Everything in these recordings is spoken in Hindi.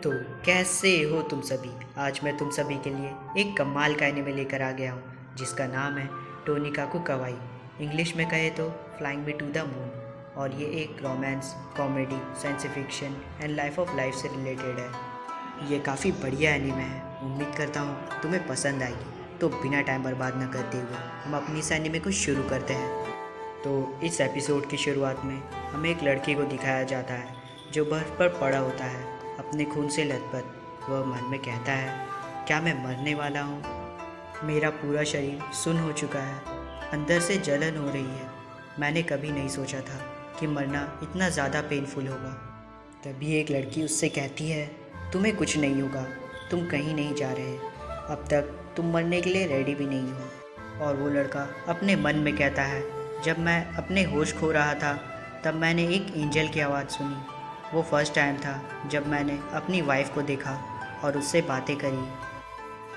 तो कैसे हो तुम सभी। आज मैं तुम सभी के लिए एक कमाल का एनिमे लेकर आ गया हूँ जिसका नाम है टोनिकाकू कवाई। इंग्लिश में कहे तो flying me to the moon. और ये एक romance, comedy, science fiction and life of life से रिलेटेड है। ये काफ़ी बढ़िया एनिमे है। उम्मीद करता हूँ तुम्हें पसंद आएगी। तो बिना टाइम बर्बाद न करते हुए हम अपनी इस एनिमे को शुरू करते हैं। तो इस एपिसोड की शुरुआत में हमें एक लड़की को दिखाया जाता है जो बर्फ पर पड़ा होता है, अपने खून से लथपथ। वह मन में कहता है, क्या मैं मरने वाला हूँ? मेरा पूरा शरीर सुन्न हो चुका है, अंदर से जलन हो रही है। मैंने कभी नहीं सोचा था कि मरना इतना ज़्यादा पेनफुल होगा। तभी एक लड़की उससे कहती है, तुम्हें कुछ नहीं होगा, तुम कहीं नहीं जा रहे, अब तक तुम मरने के लिए रेडी भी नहीं हो। और वो लड़का अपने मन में कहता है, जब मैं अपने होश खो रहा था तब मैंने एक एंजल की आवाज़ सुनी। वो फर्स्ट टाइम था जब मैंने अपनी वाइफ को देखा और उससे बातें करी।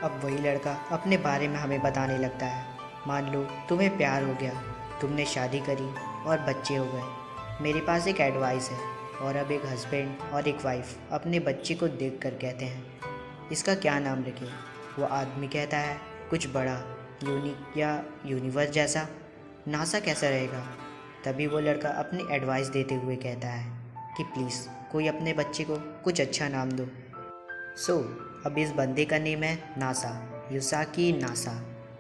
अब वही लड़का अपने बारे में हमें बताने लगता है। मान लो तुम्हें प्यार हो गया, तुमने शादी करी और बच्चे हो गए। मेरे पास एक एडवाइस है। और अब एक हस्बैंड और एक वाइफ अपने बच्चे को देख कर कहते हैं, इसका क्या नाम रखें? वो आदमी कहता है, कुछ बड़ा, यूनिक या यूनिवर्स जैसा। नासा कैसा रहेगा? तभी वो लड़का अपनी एडवाइस देते हुए कहता है कि प्लीज़ कोई अपने बच्चे को कुछ अच्छा नाम दो। अब इस बंदे का नेम है नासा, युसाकी नासा।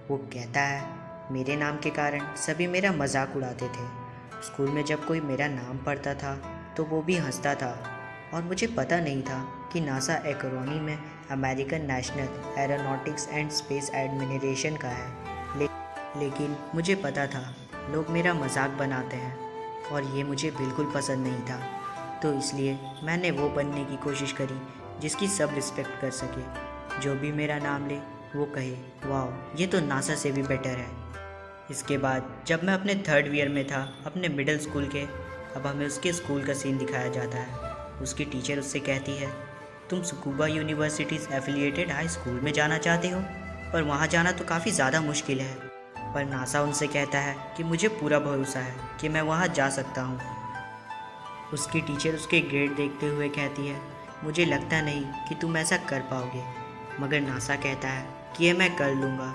वो कहता है, मेरे नाम के कारण सभी मेरा मजाक उड़ाते थे। स्कूल में जब कोई मेरा नाम पढ़ता था तो वो भी हंसता था। और मुझे पता नहीं था कि नासा एक्रोनी में American national aeronautics and space administration का है। लेकिन मुझे पता था लोग मेरा मजाक बनाते हैं और ये मुझे बिल्कुल पसंद नहीं था। तो इसलिए मैंने वो बनने की कोशिश करी जिसकी सब रिस्पेक्ट कर सके। जो भी मेरा नाम ले वो कहे, वाह ये तो नासा से भी बेटर है। इसके बाद जब मैं अपने थर्ड ईयर में था, अपने मिडिल स्कूल के, अब हमें उसके स्कूल का सीन दिखाया जाता है। उसकी टीचर उससे कहती है, तुम scuba universities affiliated high school में जाना चाहते हो, पर वहाँ जाना तो काफ़ी ज़्यादा मुश्किल है। पर नासा उनसे कहता है कि मुझे पूरा भरोसा है कि मैं वहाँ जा सकता हूँ। उसकी टीचर उसके ग्रेड देखते हुए कहती है, मुझे लगता नहीं कि तुम ऐसा कर पाओगे। मगर नासा कहता है कि ये मैं कर लूँगा।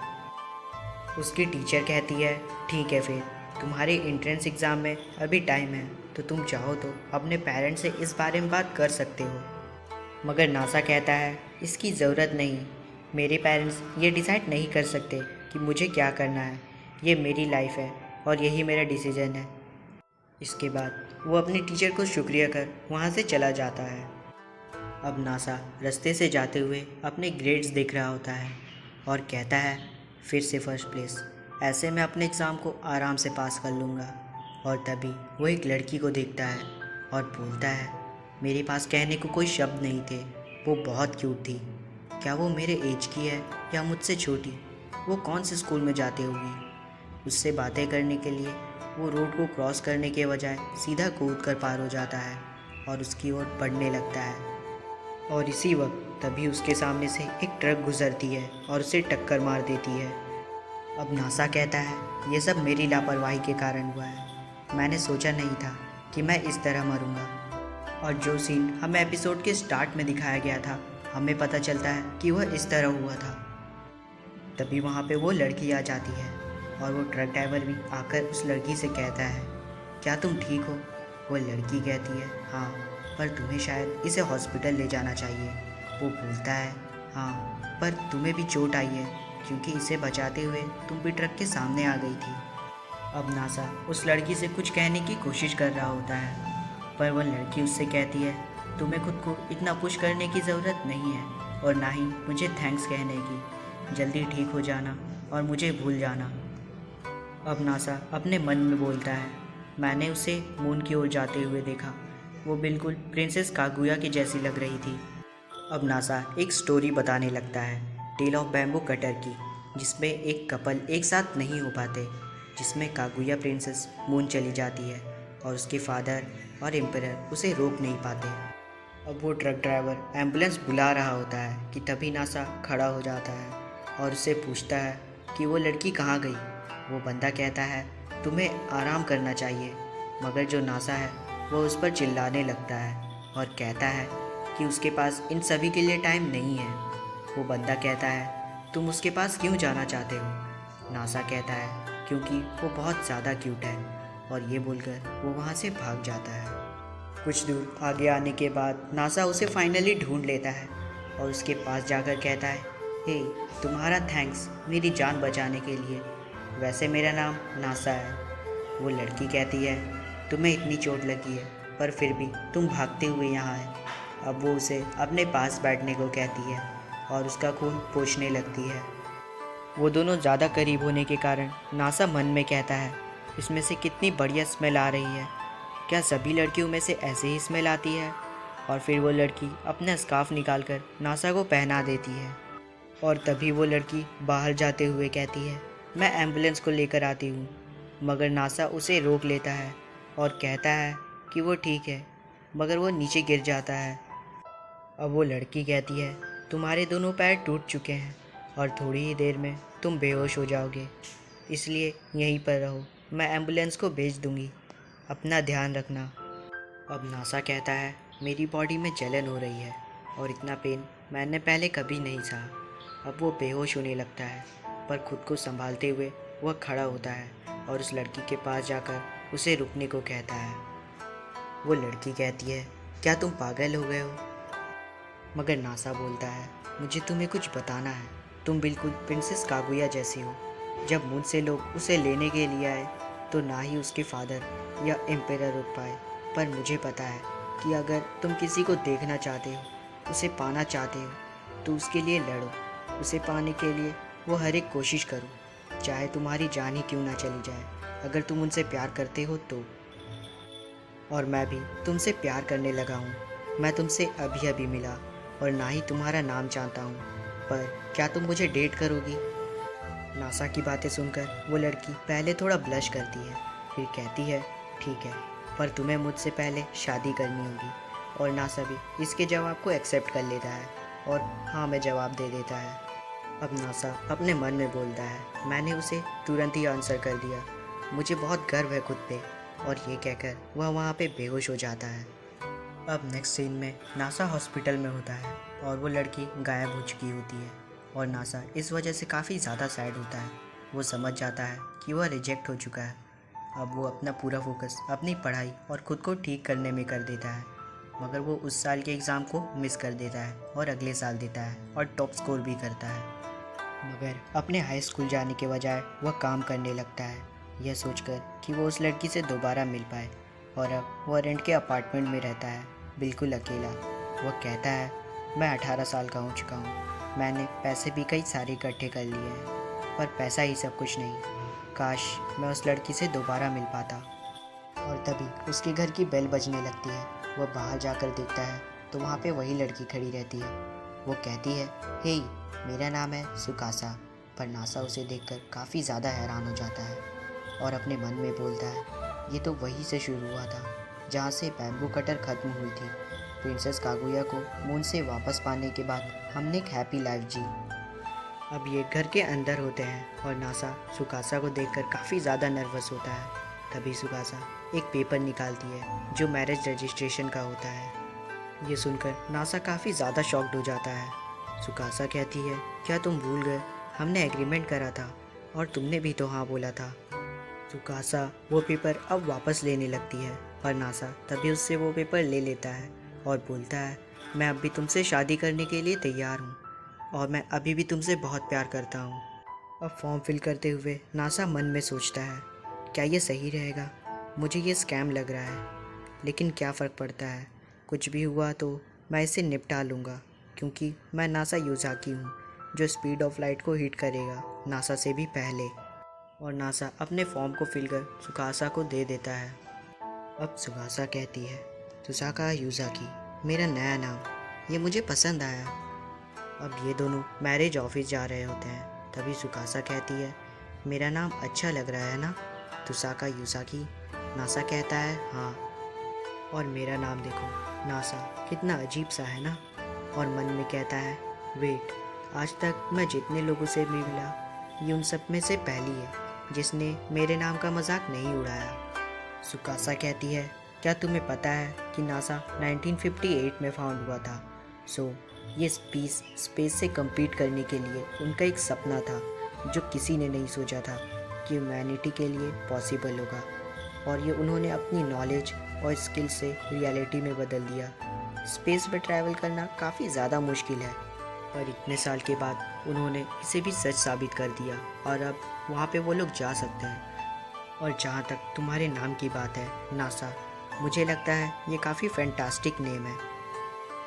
उसकी टीचर कहती है, ठीक है फिर, तुम्हारे एंट्रेंस एग्ज़ाम में अभी टाइम है, तो तुम चाहो तो अपने पेरेंट्स से इस बारे में बात कर सकते हो। मगर नासा कहता है, इसकी ज़रूरत नहीं, मेरे पेरेंट्स ये डिसाइड नहीं कर सकते कि मुझे क्या करना है। ये मेरी लाइफ है और यही मेरा डिसीजन है। इसके बाद वो अपनी टीचर को शुक्रिया कर वहाँ से चला जाता है। अब नासा रास्ते से जाते हुए अपने ग्रेड्स देख रहा होता है और कहता है, फिर से फर्स्ट प्लेस, ऐसे मैं अपने एग्ज़ाम को आराम से पास कर लूँगा। और तभी वो एक लड़की को देखता है और बोलता है, मेरे पास कहने को कोई शब्द नहीं थे, वो बहुत क्यूट थी। क्या वो मेरे एज की है या मुझसे छोटी? वो कौन से स्कूल में जाती होगी? उससे बातें करने के लिए वो रोड को क्रॉस करने के बजाय सीधा कूद कर पार हो जाता है और उसकी ओर बढ़ने लगता है। और इसी वक्त तभी उसके सामने से एक ट्रक गुजरती है और उसे टक्कर मार देती है। अब नासा कहता है, ये सब मेरी लापरवाही के कारण हुआ है। मैंने सोचा नहीं था कि मैं इस तरह मरूंगा। और जो सीन हमें एपिसोड के स्टार्ट में दिखाया गया था, हमें पता चलता है कि वह इस तरह हुआ था। तभी वहाँ पे वो लड़की आ जाती है और वो ट्रक ड्राइवर भी आकर उस लड़की से कहता है, क्या तुम ठीक हो? वो लड़की कहती है, हाँ, पर तुम्हें शायद इसे हॉस्पिटल ले जाना चाहिए। वो बोलता है, हाँ, पर तुम्हें भी चोट आई है क्योंकि इसे बचाते हुए तुम भी ट्रक के सामने आ गई थी। अब नासा उस लड़की से कुछ कहने की कोशिश कर रहा होता है, पर वह लड़की उससे कहती है, तुम्हें खुद को इतना पुश करने की ज़रूरत नहीं है और ना ही मुझे थैंक्स कहने की। जल्दी ठीक हो जाना और मुझे भूल जाना। अब नासा अपने मन में बोलता है, मैंने उसे मून की ओर जाते हुए देखा, वो बिल्कुल प्रिंसेस कागुया की जैसी लग रही थी। अब नासा एक स्टोरी बताने लगता है, टेल ऑफ बैम्बू कटर की, जिसमें एक कपल एक साथ नहीं हो पाते, जिसमें कागुया प्रिंसेस मून चली जाती है और उसके फादर और एम्परर उसे रोक नहीं पाते। अब वो ट्रक ड्राइवर एम्बुलेंस बुला रहा होता है कि तभी नासा खड़ा हो जाता है और उससे पूछता है कि वो लड़की कहाँ गई। वो बंदा कहता है, तुम्हें आराम करना चाहिए। मगर जो नासा है वो उस पर चिल्लाने लगता है और कहता है कि उसके पास इन सभी के लिए टाइम नहीं है। वो बंदा कहता है, तुम उसके पास क्यों जाना चाहते हो? नासा कहता है, क्योंकि वो बहुत ज़्यादा क्यूट है। और ये बोलकर वो वहाँ से भाग जाता है। कुछ दूर आगे आने के बाद नासा उसे फाइनली ढूंढ लेता है और उसके पास जाकर कहता है, हे, तुम्हारा थैंक्स मेरी जान बचाने के लिए। वैसे मेरा नाम नासा है। वो लड़की कहती है, तुम्हें इतनी चोट लगी है पर फिर भी तुम भागते हुए यहाँ आए। अब वो उसे अपने पास बैठने को कहती है और उसका खून पोंछने लगती है। वो दोनों ज़्यादा करीब होने के कारण नासा मन में कहता है, इसमें से कितनी बढ़िया स्मेल आ रही है। क्या सभी लड़कियों में से ऐसे ही स्मेल आती है? और फिर वो लड़की अपना स्कार्फ निकालकर नासा को पहना देती है। और तभी वो लड़की बाहर जाते हुए कहती है, मैं एम्बुलेंस को लेकर आती हूँ। मगर नासा उसे रोक लेता है और कहता है कि वो ठीक है, मगर वो नीचे गिर जाता है। अब वो लड़की कहती है, तुम्हारे दोनों पैर टूट चुके हैं और थोड़ी ही देर में तुम बेहोश हो जाओगे, इसलिए यहीं पर रहो, मैं एम्बुलेंस को भेज दूँगी, अपना ध्यान रखना। अब नासा कहता है, मेरी बॉडी में जलन हो रही है और इतना पेन मैंने पहले कभी नहीं सहा। अब वो बेहोश होने लगता है, पर खुद को संभालते हुए वह खड़ा होता है और उस लड़की के पास जाकर उसे रुकने को कहता है। वो लड़की कहती है, क्या तुम पागल हो गए हो? मगर नासा बोलता है, मुझे तुम्हें कुछ बताना है। तुम बिल्कुल प्रिंसेस कागुया जैसी हो। जब मून से लोग उसे लेने के लिए आए तो ना ही उसके फादर या एम्पेरर रुक पाए, पर मुझे पता है कि अगर तुम किसी को देखना चाहते हो, उसे पाना चाहते हो, तो उसके लिए लड़ो। उसे पाने के लिए वो हर एक कोशिश करो, चाहे तुम्हारी जान ही क्यों ना चली जाए, अगर तुम उनसे प्यार करते हो तो। और मैं भी तुमसे प्यार करने लगा हूँ। मैं तुमसे अभी अभी मिला और ना ही तुम्हारा नाम जानता हूँ, पर क्या तुम मुझे डेट करोगी? नासा की बातें सुनकर वो लड़की पहले थोड़ा ब्लश करती है, फिर कहती है, ठीक है, पर तुम्हें मुझसे पहले शादी करनी होगी। और नासा भी इसके जवाब को एक्सेप्ट कर लेता है और हाँ में जवाब दे देता है। अब नासा अपने मन में बोलता है, मैंने उसे तुरंत ही आंसर कर दिया, मुझे बहुत गर्व है खुद पे। और ये कहकर वह वहाँ पे बेहोश हो जाता है। अब नेक्स्ट सीन में नासा हॉस्पिटल में होता है और वो लड़की गायब हो चुकी होती है और नासा इस वजह से काफ़ी ज़्यादा सैड होता है। वो समझ जाता है कि वह रिजेक्ट हो चुका है। अब वो अपना पूरा फोकस अपनी पढ़ाई और ख़ुद को ठीक करने में कर देता है, मगर वो उस साल के एग्ज़ाम को मिस कर देता है और अगले साल देता है और टॉप स्कोर भी करता है। मगर अपने हाई स्कूल जाने के बजाय वह काम करने लगता है, यह सोचकर कि वो उस लड़की से दोबारा मिल पाए। और अब वह रेंट के अपार्टमेंट में रहता है, बिल्कुल अकेला। वह कहता है, मैं 18 साल का हो चुका हूँ, मैंने पैसे भी कई सारे इकट्ठे कर लिए हैं, पर पैसा ही सब कुछ नहीं। काश मैं उस लड़की से दोबारा मिल पाता। और तभी उसके घर की बेल बजने लगती है। वह बाहर जाकर देखता है तो वहाँ पे वही लड़की खड़ी रहती है। वो कहती है, हे, मेरा नाम है सुकासा। पर नासा उसे देखकर काफ़ी ज़्यादा हैरान हो जाता है और अपने मन में बोलता है, ये तो वहीं से शुरू हुआ था जहाँ से बैम्बू कटर ख़त्म हुई थी। प्रिंसेस कागुया को मून से वापस पाने के बाद हमने एक हैप्पी लाइफ जी। अब ये घर के अंदर होते हैं और नासा सुकासा को देखकर काफ़ी ज़्यादा नर्वस होता है। तभी सुकासा एक पेपर निकालती है जो मैरिज रजिस्ट्रेशन का होता है। ये सुनकर नासा काफ़ी ज़्यादा शॉक्ड हो जाता है। सुकासा कहती है, क्या तुम भूल गए, हमने एग्रीमेंट करा था और तुमने भी तो हाँ बोला था। सुकासा वो पेपर अब वापस लेने लगती है, पर नासा तभी उससे वो पेपर ले लेता है और बोलता है, मैं अब भी तुमसे शादी करने के लिए तैयार हूँ और मैं अभी भी तुमसे बहुत प्यार करता हूँ। अब फॉर्म फिल करते हुए नासा मन में सोचता है, क्या ये सही रहेगा? मुझे ये स्कैम लग रहा है, लेकिन क्या फ़र्क पड़ता है, कुछ भी हुआ तो मैं इसे निपटा लूँगा, क्योंकि मैं नासा युज़ाकी हूँ जो स्पीड ऑफ लाइट को हिट करेगा नासा से भी पहले। और नासा अपने फॉर्म को फिल कर सुकासा को दे देता है। अब सुकासा कहती है, सुसाका युज़ाकी, मेरा नया नाम, ये मुझे पसंद आया। अब ये दोनों मैरिज ऑफिस जा रहे होते हैं। तभी सुकासा कहती है, मेरा नाम अच्छा लग रहा है ना, सुसाका युज़ाकी? नासा कहता है, हाँ। और मेरा नाम देखो, नासा, कितना अजीब सा है ना? और मन में कहता है, वेट, आज तक मैं जितने लोगों से भी मिला, ये उन सब में से पहली है जिसने मेरे नाम का मजाक नहीं उड़ाया। सुकासा कहती है, क्या तुम्हें पता है कि नासा 1958 में फाउंड हुआ था ये स्पेस से compete करने के लिए उनका एक सपना था जो किसी ने नहीं सोचा था कि ह्यूमैनिटी के लिए पॉसिबल होगा, और ये उन्होंने अपनी नॉलेज और स्किल से रियलिटी में बदल दिया। स्पेस में ट्रैवल करना काफ़ी ज़्यादा मुश्किल है, पर इतने साल के बाद उन्होंने इसे भी सच साबित कर दिया और अब वहाँ पे वो लोग जा सकते हैं। और जहाँ तक तुम्हारे नाम की बात है, नासा, मुझे लगता है ये काफ़ी फैंटास्टिक नेम है।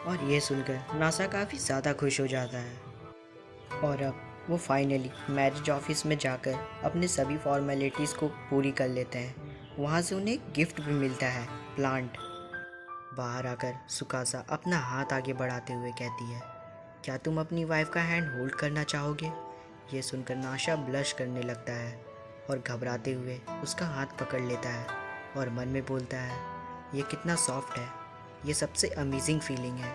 और ये सुनकर नासा काफ़ी ज़्यादा खुश हो जाता है और अब वो फाइनली मैरिज ऑफिस में जाकर अपने सभी फॉर्मेलिटीज़ को पूरी कर लेते हैं। वहाँ से उन्हें एक गिफ्ट भी मिलता है, प्लांट। बाहर आकर सुकासा अपना हाथ आगे बढ़ाते हुए कहती है, क्या तुम अपनी वाइफ का हैंड होल्ड करना चाहोगे? ये सुनकर नाशा ब्लश करने लगता है और घबराते हुए उसका हाथ पकड़ लेता है और मन में बोलता है, ये कितना सॉफ्ट है, ये सबसे अमेजिंग फीलिंग है।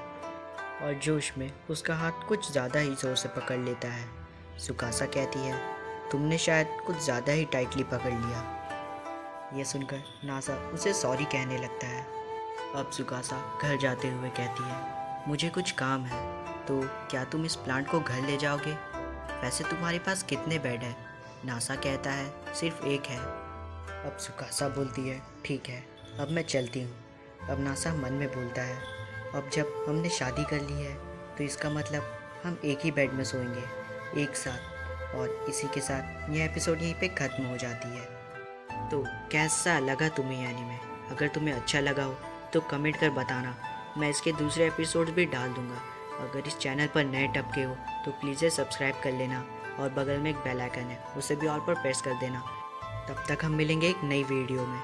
और जोश में उसका हाथ कुछ ज़्यादा ही ज़ोर से पकड़ लेता है। सुकासा कहती है, तुमने शायद कुछ ज़्यादा ही टाइटली पकड़ लिया। ये सुनकर नासा उसे सॉरी कहने लगता है। अब सुकासा घर जाते हुए कहती है, मुझे कुछ काम है, तो क्या तुम इस प्लांट को घर ले जाओगे? वैसे तुम्हारे पास कितने बेड हैं? नासा कहता है, सिर्फ एक है। अब सुकासा बोलती है, ठीक है, अब मैं चलती हूँ। अब नासा मन में बोलता है, अब जब हमने शादी कर ली है तो इसका मतलब हम एक ही बेड में सोएंगे एक साथ। और इसी के साथ यह एपिसोड यहीं पे ख़त्म हो जाती है। तो कैसा लगा तुम्हें ये एनीमे? अगर तुम्हें अच्छा लगा हो तो कमेंट कर बताना, मैं इसके दूसरे एपिसोड भी डाल दूँगा। अगर इस चैनल पर नए टपके हो तो प्लीज़ सब्सक्राइब कर लेना और बगल में एक बेल आइकन है, उसे भी ऑल पर प्रेस कर देना। तब तक हम मिलेंगे एक नई वीडियो में।